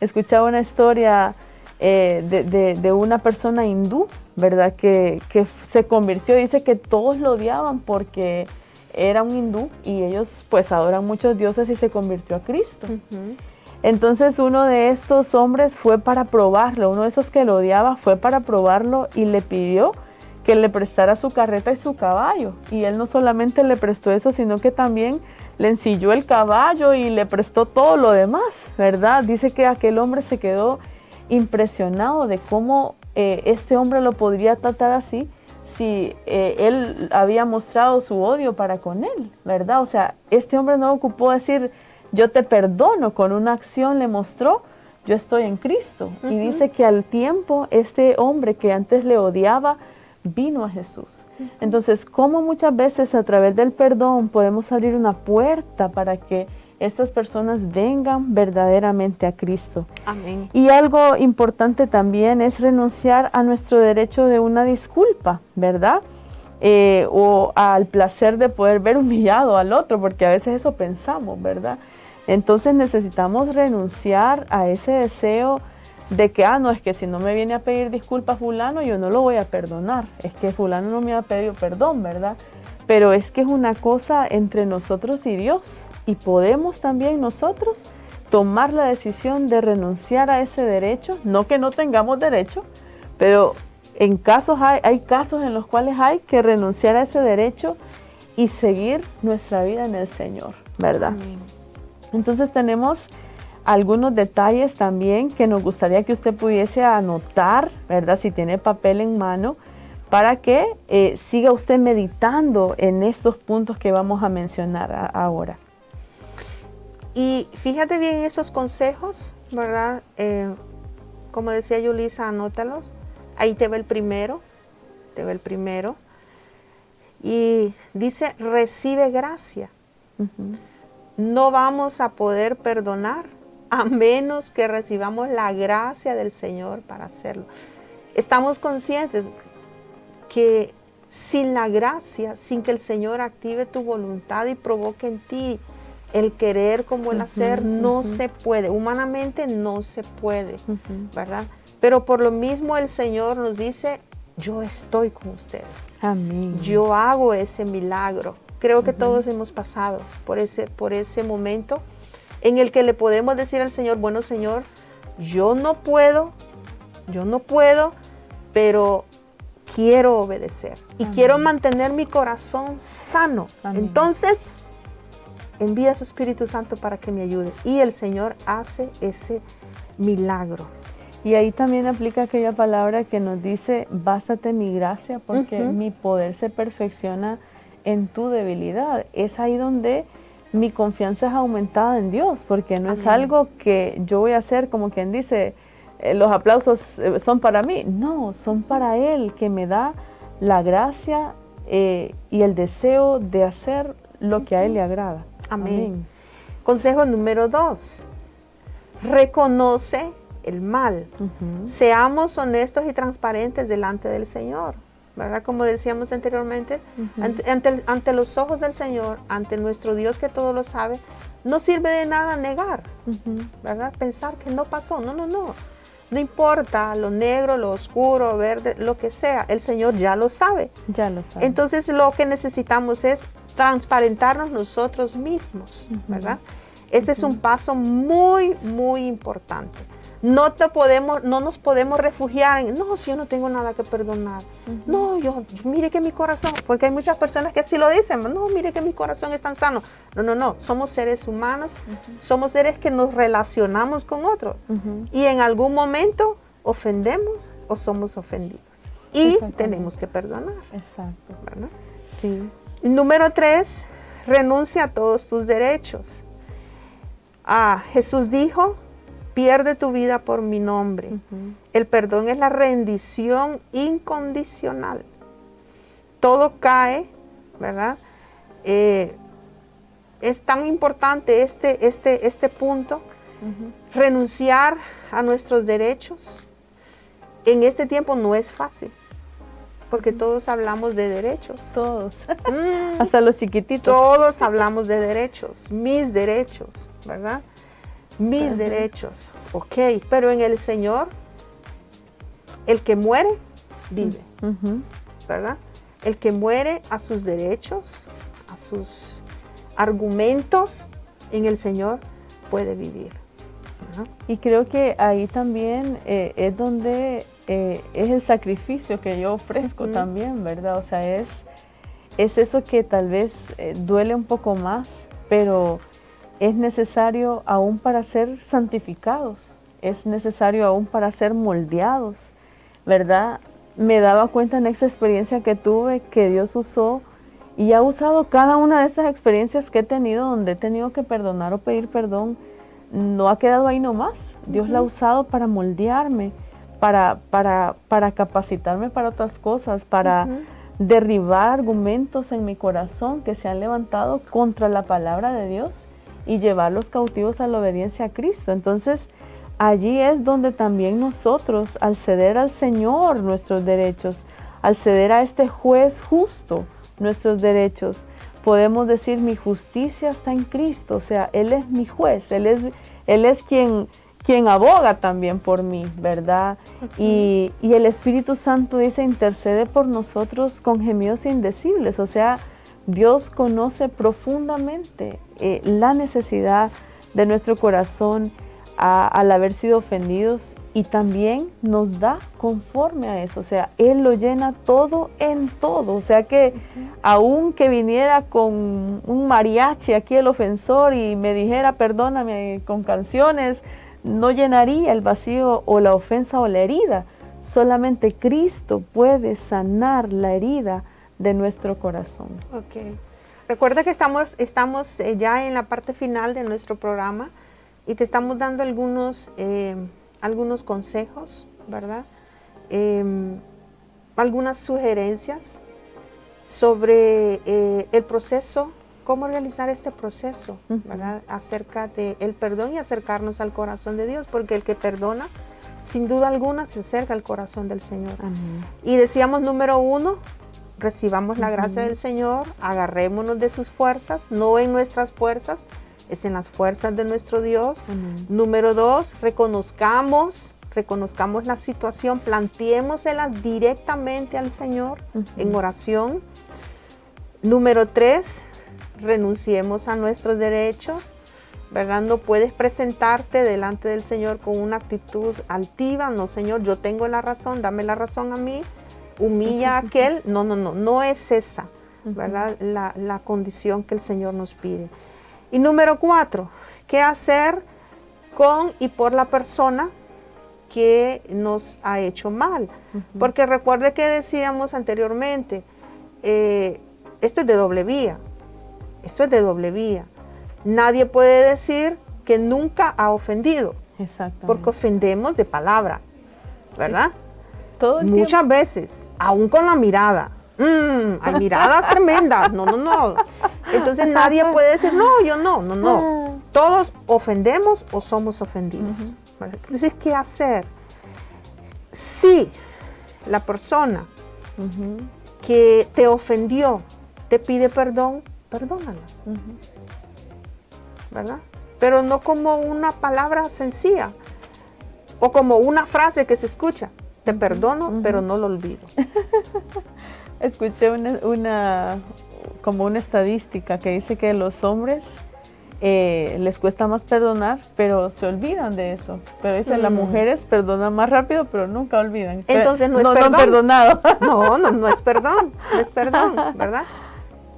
Escuchaba una historia de una persona hindú, ¿verdad? Que se convirtió, dice que todos lo odiaban porque era un hindú y ellos pues adoran muchos dioses y se convirtió a Cristo. Entonces uno de estos hombres fue para probarlo, uno de esos que lo odiaba fue para probarlo y le pidió que le prestara su carreta y su caballo. Y él no solamente le prestó eso, sino que también le ensilló el caballo y le prestó todo lo demás, ¿verdad? Dice que aquel hombre se quedó impresionado de cómo este hombre lo podría tratar así si él había mostrado su odio para con él, ¿verdad? O sea, este hombre no ocupó decir, yo te perdono, con una acción le mostró, yo estoy en Cristo. Y dice que al tiempo este hombre que antes le odiaba, vino a Jesús. Entonces, como muchas veces a través del perdón podemos abrir una puerta para que estas personas vengan verdaderamente a Cristo. Amén. Y algo importante también es renunciar a nuestro derecho de una disculpa, ¿verdad? O al placer de poder ver humillado al otro, porque a veces eso pensamos, ¿verdad? Entonces necesitamos renunciar a ese deseo de que, no, es que si no me viene a pedir disculpas fulano, yo no lo voy a perdonar. Es que fulano no me ha pedido perdón, ¿verdad? Pero es que es una cosa entre nosotros y Dios. Y podemos también nosotros tomar la decisión de renunciar a ese derecho. No que no tengamos derecho, pero en casos hay casos en los cuales hay que renunciar a ese derecho y seguir nuestra vida en el Señor, ¿verdad? Amén. Entonces tenemos algunos detalles también que nos gustaría que usted pudiese anotar, ¿verdad? Si tiene papel en mano, para que siga usted meditando en estos puntos que vamos a mencionar ahora. Y fíjate bien estos consejos, ¿verdad? Como decía Yulisa, anótalos. Ahí te ve el primero. Y dice, recibe gracia. No vamos a poder perdonar a menos que recibamos la gracia del Señor para hacerlo. Estamos conscientes que sin la gracia, sin que el Señor active tu voluntad y provoque en ti el querer como el hacer, no se puede. Humanamente no se puede, ¿verdad? Pero por lo mismo el Señor nos dice, yo estoy con ustedes. Amén. Yo hago ese milagro. Creo que todos hemos pasado por ese momento en el que le podemos decir al Señor, bueno, Señor, yo no puedo, pero quiero obedecer y quiero mantener mi corazón sano. Amén. Entonces, envía su Espíritu Santo para que me ayude. Y el Señor hace ese milagro. Y ahí también aplica aquella palabra que nos dice, bástate mi gracia, porque mi poder se perfecciona en tu debilidad. Es ahí donde mi confianza es aumentada en Dios, porque no es algo que yo voy a hacer como quien dice, los aplausos son para mí. No, son para Él, que me da la gracia y el deseo de hacer lo que a Él le agrada. Amén. Consejo número 2. Reconoce el mal. Seamos honestos y transparentes delante del Señor, ¿verdad? Como decíamos anteriormente, ante los ojos del Señor, ante nuestro Dios que todo lo sabe, no sirve de nada negar, ¿verdad? Pensar que no pasó. No. No importa lo negro, lo oscuro, verde, lo que sea, el Señor ya lo sabe. Ya lo sabe. Entonces lo que necesitamos es transparentarnos nosotros mismos, ¿verdad? Este es un paso muy, muy importante. No nos podemos refugiar en, no, si yo no tengo nada que perdonar. No, mire que mi corazón, porque hay muchas personas que así lo dicen, no, mire que mi corazón es tan sano. No, somos seres humanos, somos seres que nos relacionamos con otros. Y en algún momento ofendemos o somos ofendidos. Y tenemos que perdonar. Exacto. ¿Verdad? Sí. Número 3, renuncia a todos tus derechos. Jesús dijo, pierde tu vida por mi nombre. El perdón es la rendición incondicional. Todo cae, ¿verdad? Es tan importante este punto, renunciar a nuestros derechos. En este tiempo no es fácil, porque todos hablamos de derechos. Todos, hasta los chiquititos. Todos hablamos de derechos, mis derechos, ¿verdad? Mis derechos, ok, pero en el Señor, el que muere, vive, ¿verdad? El que muere a sus derechos, a sus argumentos, en el Señor puede vivir. Y creo que ahí también es donde es el sacrificio que yo ofrezco también, ¿verdad? O sea, es eso que tal vez duele un poco más, pero es necesario aún para ser santificados, es necesario aún para ser moldeados, ¿verdad? Me daba cuenta en esta experiencia que tuve que Dios usó y ha usado cada una de estas experiencias que he tenido donde he tenido que perdonar o pedir perdón. No ha quedado ahí nomás. Dios la ha usado para moldearme, para capacitarme para otras cosas, para derribar argumentos en mi corazón que se han levantado contra la palabra de Dios y llevarlos cautivos a la obediencia a Cristo. Entonces, allí es donde también nosotros, al ceder al Señor nuestros derechos, al ceder a este juez justo nuestros derechos, podemos decir, mi justicia está en Cristo. O sea, Él es mi juez, Él es quien aboga también por mí, ¿verdad? Y el Espíritu Santo dice, intercede por nosotros con gemidos indecibles. O sea, Dios conoce profundamente la necesidad de nuestro corazón al haber sido ofendidos y también nos da conforme a eso. O sea, Él lo llena todo en todo. O sea que aun que viniera con un mariachi aquí el ofensor y me dijera perdóname con canciones, no llenaría el vacío o la ofensa o la herida. Solamente Cristo puede sanar la herida de nuestro corazón. Ok. Recuerda que estamos ya en la parte final de nuestro programa y te estamos dando algunos consejos, ¿verdad? Algunas sugerencias sobre el proceso, cómo realizar este proceso, ¿verdad? Acerca del perdón y acercarnos al corazón de Dios, porque el que perdona, sin duda alguna, se acerca al corazón del Señor. Y decíamos, número 1, recibamos la gracia del Señor, agarrémonos de sus fuerzas, no en nuestras fuerzas, es en las fuerzas de nuestro Dios. Número 2, reconozcamos la situación, planteémosela directamente al Señor en oración. Número 3, renunciemos a nuestros derechos, ¿verdad? No puedes presentarte delante del Señor con una actitud altiva, no, Señor, yo tengo la razón, dame la razón a mí, humilla a aquel. No es esa, ¿verdad? La condición que el Señor nos pide. Y número 4, ¿qué hacer con y por la persona que nos ha hecho mal? Porque recuerde que decíamos anteriormente, esto es de doble vía. Nadie puede decir que nunca ha ofendido. Exactamente. Porque ofendemos de palabra, ¿verdad? Sí. Todo el Muchas tiempo. Veces, aún con la mirada. Hay miradas tremendas. No. Entonces nadie puede decir, no, yo no. Todos ofendemos o somos ofendidos. Entonces, ¿qué hacer? Si la persona que te ofendió te pide perdón, perdónala. ¿Verdad? Pero no como una palabra sencilla. O como una frase que se escucha, te perdono, pero no lo olvido. Escuché como una estadística que dice que los hombres les cuesta más perdonar, pero se olvidan de eso. Pero dicen las mujeres perdonan más rápido, pero nunca olvidan. Entonces no es perdón. No han perdonado. No es perdón, no es perdón, ¿verdad?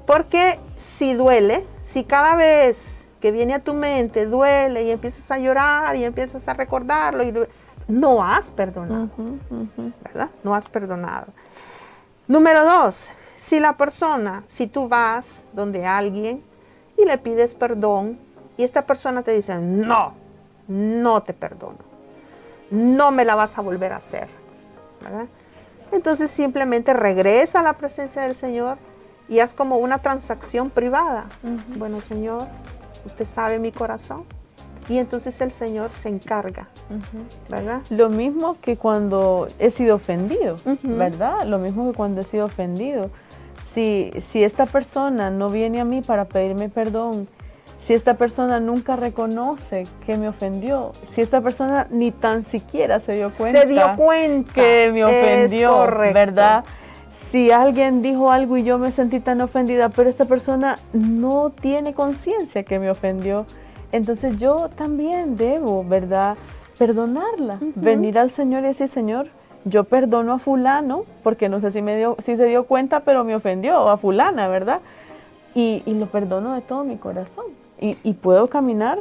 Porque si duele, si cada vez que viene a tu mente duele y empiezas a llorar y empiezas a recordarlo, no has perdonado, ¿verdad? No has perdonado. Número 2, si tú vas donde alguien y le pides perdón y esta persona te dice, no te perdono, no me la vas a volver a hacer, ¿verdad? Entonces simplemente regresa a la presencia del Señor y haz como una transacción privada. Bueno, Señor, usted sabe mi corazón. Y entonces el Señor se encarga, ¿verdad? Lo mismo que cuando he sido ofendido, ¿verdad? Lo mismo que cuando he sido ofendido. Si esta persona no viene a mí para pedirme perdón, si esta persona nunca reconoce que me ofendió, si esta persona ni tan siquiera se dio cuenta que me ofendió, ¿verdad? Si alguien dijo algo y yo me sentí tan ofendida, pero esta persona no tiene conciencia que me ofendió, entonces yo también debo, ¿verdad?, perdonarla, venir al Señor y decir, Señor, yo perdono a fulano, porque no sé si se dio cuenta, pero me ofendió, a fulana, ¿verdad? Y lo perdono de todo mi corazón. Y puedo caminar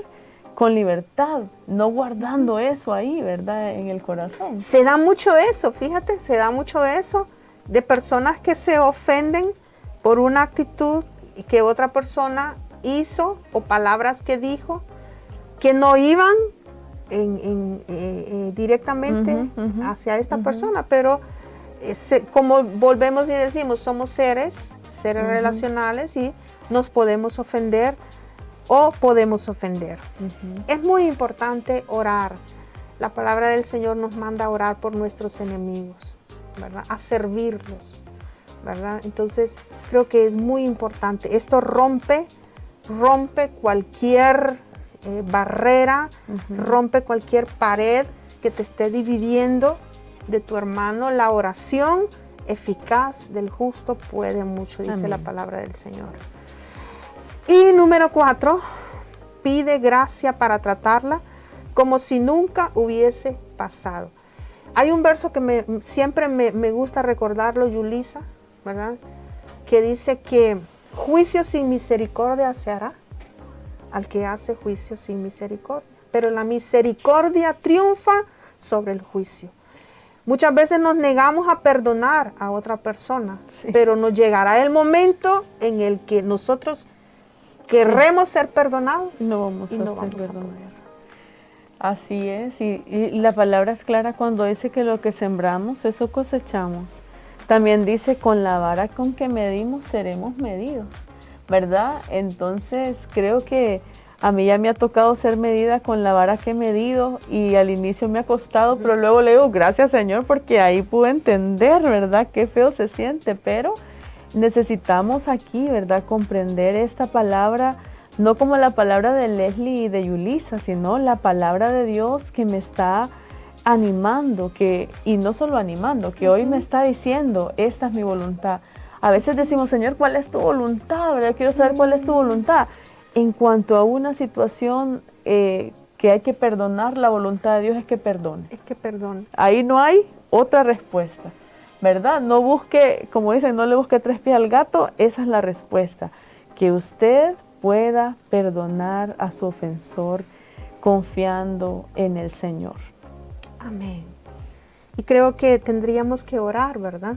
con libertad, no guardando eso ahí, ¿verdad?, en el corazón. Se da mucho eso, fíjate, se da mucho eso de personas que se ofenden por una actitud que otra persona hizo o palabras que dijo que no iban directamente hacia esta persona, pero como volvemos y decimos, somos seres relacionales y nos podemos ofender o podemos ofender. Es muy importante orar. La palabra del Señor nos manda a orar por nuestros enemigos, ¿verdad? A servirlos, ¿verdad? Entonces creo que es muy importante. Esto rompe cualquier barrera, rompe cualquier pared que te esté dividiendo de tu hermano. La oración eficaz del justo puede mucho, dice Amén. La palabra del Señor. Y número 4, pide gracia para tratarla como si nunca hubiese pasado. Hay un verso que siempre me gusta recordarlo, Yulisa, ¿verdad? Que dice que juicio sin misericordia se hará al que hace juicio sin misericordia. Pero la misericordia triunfa sobre el juicio. Muchas veces nos negamos a perdonar a otra persona, pero nos llegará el momento en el que nosotros querremos ser perdonados y no vamos a poder. Así es, y la palabra es clara cuando dice que lo que sembramos, eso cosechamos. También dice, con la vara con que medimos, seremos medidos, ¿verdad? Entonces, creo que a mí ya me ha tocado ser medida con la vara que he medido y al inicio me ha costado, pero luego le digo, gracias Señor, porque ahí pude entender, ¿verdad? Qué feo se siente, pero necesitamos aquí, ¿verdad? Comprender esta palabra, no como la palabra de Leslie y de Yulisa, sino la palabra de Dios que me está animando, y no solo animando, que hoy me está diciendo, esta es mi voluntad. A veces decimos, Señor, ¿cuál es tu voluntad? ¿Verdad? Quiero saber cuál es tu voluntad. En cuanto a una situación que hay que perdonar, la voluntad de Dios es que perdone. Es que perdone. Ahí no hay otra respuesta, ¿verdad? No busque, como dicen, no le busque 3 pies al gato, esa es la respuesta. Que usted pueda perdonar a su ofensor confiando en el Señor. Amén. Y creo que tendríamos que orar, ¿verdad?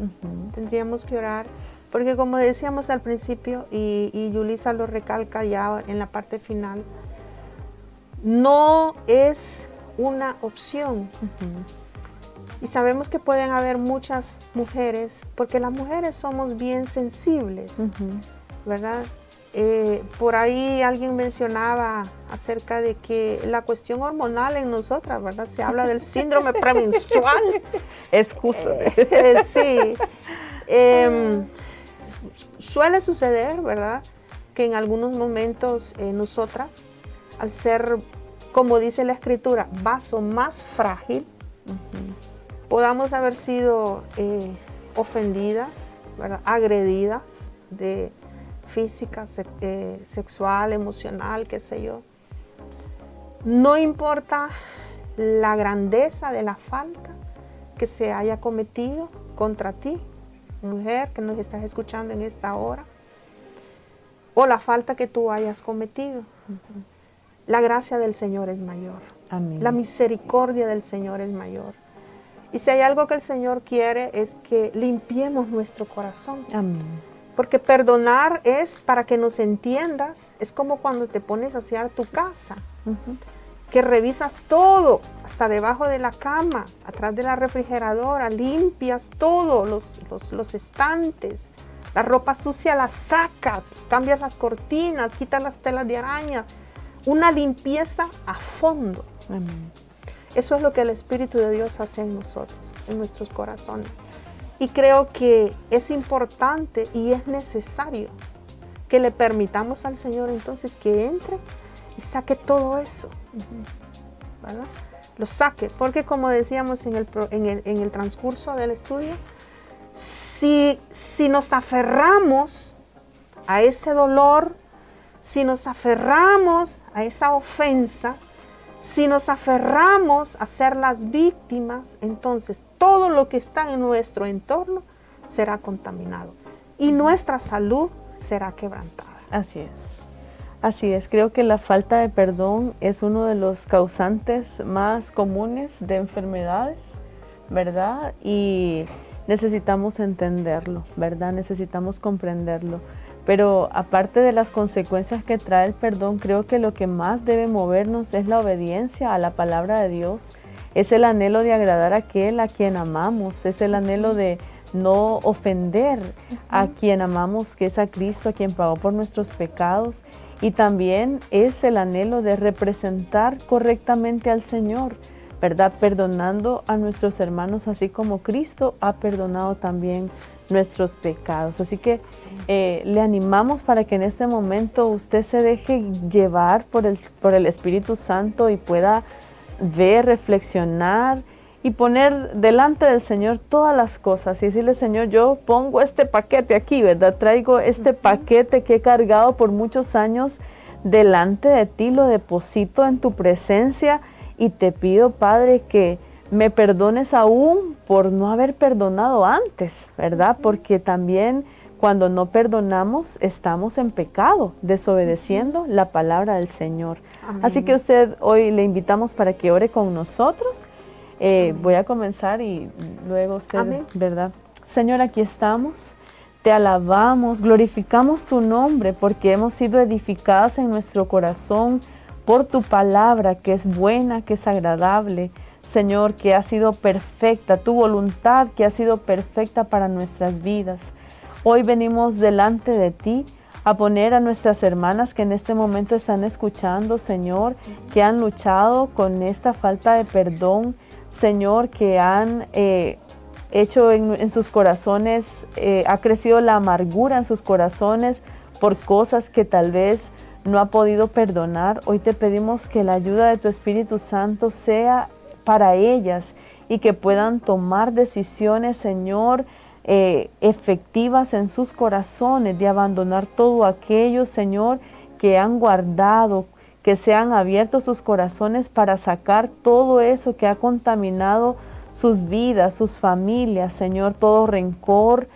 Tendríamos que orar, porque como decíamos al principio, y Yulisa lo recalca ya en la parte final, no es una opción. Y sabemos que pueden haber muchas mujeres, porque las mujeres somos bien sensibles, ¿verdad? Por ahí alguien mencionaba acerca de que la cuestión hormonal en nosotras, ¿verdad? Se habla del síndrome premenstrual. Excúsame. Sí. Suele suceder, ¿verdad? Que en algunos momentos nosotras, al ser como dice la Escritura, vaso más frágil, podamos haber sido ofendidas, ¿verdad? Agredidas de física, sexual, emocional, qué sé yo. No importa la grandeza de la falta que se haya cometido contra ti, mujer que nos estás escuchando en esta hora, o la falta que tú hayas cometido. La gracia del Señor es mayor. Amén. La misericordia del Señor es mayor. Y si hay algo que el Señor quiere es que limpiemos nuestro corazón. Amén. Porque perdonar es, para que nos entiendas, es como cuando te pones a asear tu casa, que revisas todo, hasta debajo de la cama, atrás de la refrigeradora, limpias todo, los estantes, la ropa sucia la sacas, cambias las cortinas, quitas las telas de araña, una limpieza a fondo. Amén. Eso es lo que el Espíritu de Dios hace en nosotros, en nuestros corazones. Y creo que es importante y es necesario que le permitamos al Señor entonces que entre y saque todo eso, ¿verdad? Lo saque, porque como decíamos en el transcurso del estudio, si nos aferramos a ese dolor, si nos aferramos a esa ofensa, si nos aferramos a ser las víctimas, entonces todo lo que está en nuestro entorno será contaminado y nuestra salud será quebrantada. Así es. Así es, creo que la falta de perdón es uno de los causantes más comunes de enfermedades, ¿verdad? Y necesitamos entenderlo, ¿verdad? Necesitamos comprenderlo. Pero aparte de las consecuencias que trae el perdón, creo que lo que más debe movernos es la obediencia a la palabra de Dios. Es el anhelo de agradar a aquel a quien amamos, es el anhelo de no ofender a quien amamos, que es a Cristo, a quien pagó por nuestros pecados. Y también es el anhelo de representar correctamente al Señor, ¿verdad? Perdonando a nuestros hermanos, así como Cristo ha perdonado también nuestros pecados. Así que le animamos para que en este momento usted se deje llevar por el Espíritu Santo y pueda ver, reflexionar y poner delante del Señor todas las cosas y decirle: Señor, yo pongo este paquete aquí, ¿verdad? Traigo este paquete que he cargado por muchos años delante de ti, lo deposito en tu presencia y te pido, Padre, que me perdones aún por no haber perdonado antes, ¿verdad? Porque también cuando no perdonamos estamos en pecado, desobedeciendo la palabra del Señor. Amén. Así que usted hoy le invitamos para que ore con nosotros. Voy a comenzar y luego usted, amén, ¿verdad? Señor, aquí estamos, te alabamos, glorificamos tu nombre porque hemos sido edificadas en nuestro corazón por tu palabra, que es buena, que es agradable. Señor, que ha sido perfecta, tu voluntad que ha sido perfecta para nuestras vidas. Hoy venimos delante de ti a poner a nuestras hermanas que en este momento están escuchando, Señor, que han luchado con esta falta de perdón, Señor, que han hecho en sus corazones, ha crecido la amargura en sus corazones por cosas que tal vez no ha podido perdonar. Hoy te pedimos que la ayuda de tu Espíritu Santo sea para ellas y que puedan tomar decisiones, Señor, efectivas en sus corazones, de abandonar todo aquello, Señor, que han guardado, que sean abiertos sus corazones para sacar todo eso que ha contaminado sus vidas, sus familias, Señor, todo rencor,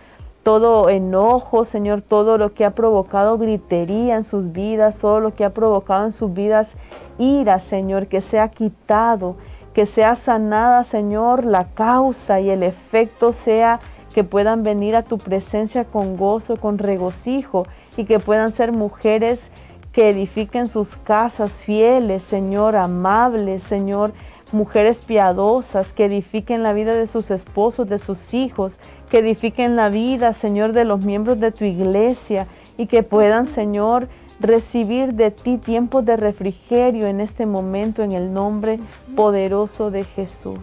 todo enojo, Señor, todo lo que ha provocado gritería en sus vidas, todo lo que ha provocado en sus vidas ira, Señor, que sea quitado, que sea sanada, Señor, la causa y el efecto sea que puedan venir a tu presencia con gozo, con regocijo y que puedan ser mujeres que edifiquen sus casas fieles, Señor, amables, Señor, mujeres piadosas, que edifiquen la vida de sus esposos, de sus hijos, que edifiquen la vida, Señor, de los miembros de tu iglesia y que puedan, Señor, recibir de ti tiempos de refrigerio en este momento en el nombre poderoso de Jesús.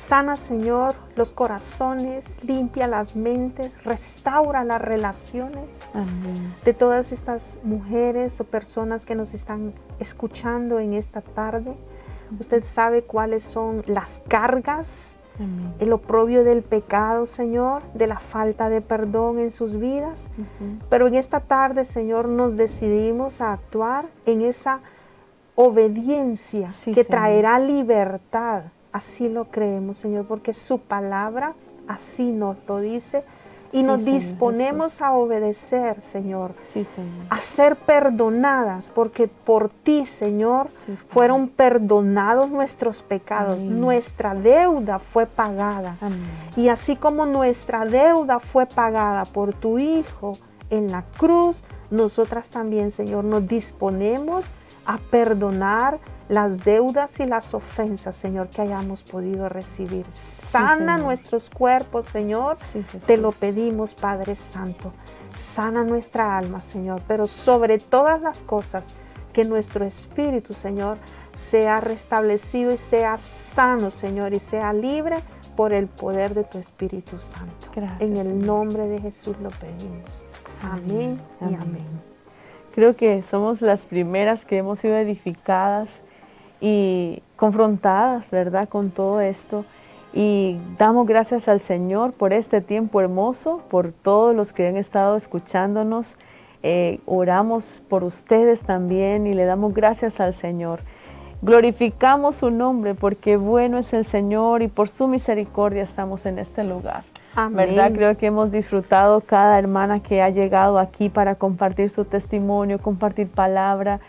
Sana, Señor, los corazones, limpia las mentes, restaura las relaciones. Amén. De todas estas mujeres o personas que nos están escuchando en esta tarde. Usted sabe cuáles son las cargas, Amén. el oprobio del pecado, Señor, de la falta de perdón en sus vidas. Pero en esta tarde, Señor, nos decidimos a actuar en esa obediencia Sí, que Señor. traerá libertad. Así lo creemos, Señor, porque su palabra así nos lo dice. Y Sí, nos Señor disponemos a obedecer, Señor. Sí, Señor. A ser perdonadas, porque por ti, Señor, Sí, Padre. fueron perdonados nuestros pecados. Amén. Nuestra deuda fue pagada. Amén. Y así como nuestra deuda fue pagada por tu Hijo en la cruz, nosotras también, Señor, nos disponemos a perdonar las deudas y las ofensas, Señor, que hayamos podido recibir. Sana Señor. nuestros cuerpos, Señor. Sí, Jesús. Te lo pedimos, Padre Santo. Sana nuestra alma, Señor, pero sobre todas las cosas, que nuestro espíritu, Señor, sea restablecido y sea sano, Señor, y sea libre por el poder de tu Espíritu Santo. Gracias, En el Señor. nombre de Jesús lo pedimos. Amén y amén. Creo que somos las primeras que hemos sido edificadas y confrontadas, ¿verdad?, con todo esto. Y damos gracias al Señor por este tiempo hermoso, por todos los que han estado escuchándonos. Oramos por ustedes también y le damos gracias al Señor. Glorificamos su nombre porque bueno es el Señor y por su misericordia estamos en este lugar. Amén. ¿Verdad? Creo que hemos disfrutado cada hermana que ha llegado aquí para compartir su testimonio, compartir palabra.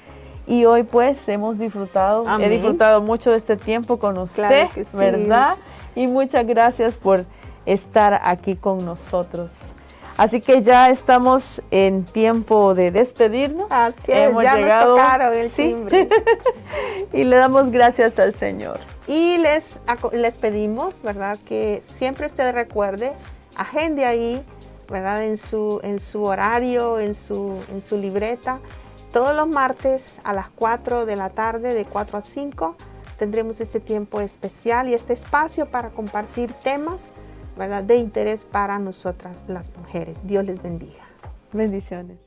Y hoy pues hemos disfrutado, Amén. he disfrutado mucho de este tiempo con usted, Claro que sí. ¿verdad? Y muchas gracias por estar aquí con nosotros. Así que ya estamos en tiempo de despedirnos. Así es, Hemos ya llegado, nos tocaron el sí. timbre. Y le damos gracias al Señor. Y les pedimos, ¿verdad?, que siempre usted recuerde, agende ahí, ¿verdad?, en su horario, en su libreta. Todos los martes a las 4 de la tarde, de 4 a 5, tendremos este tiempo especial y este espacio para compartir temas, ¿verdad?, de interés para nosotras las mujeres. Dios les bendiga. Bendiciones.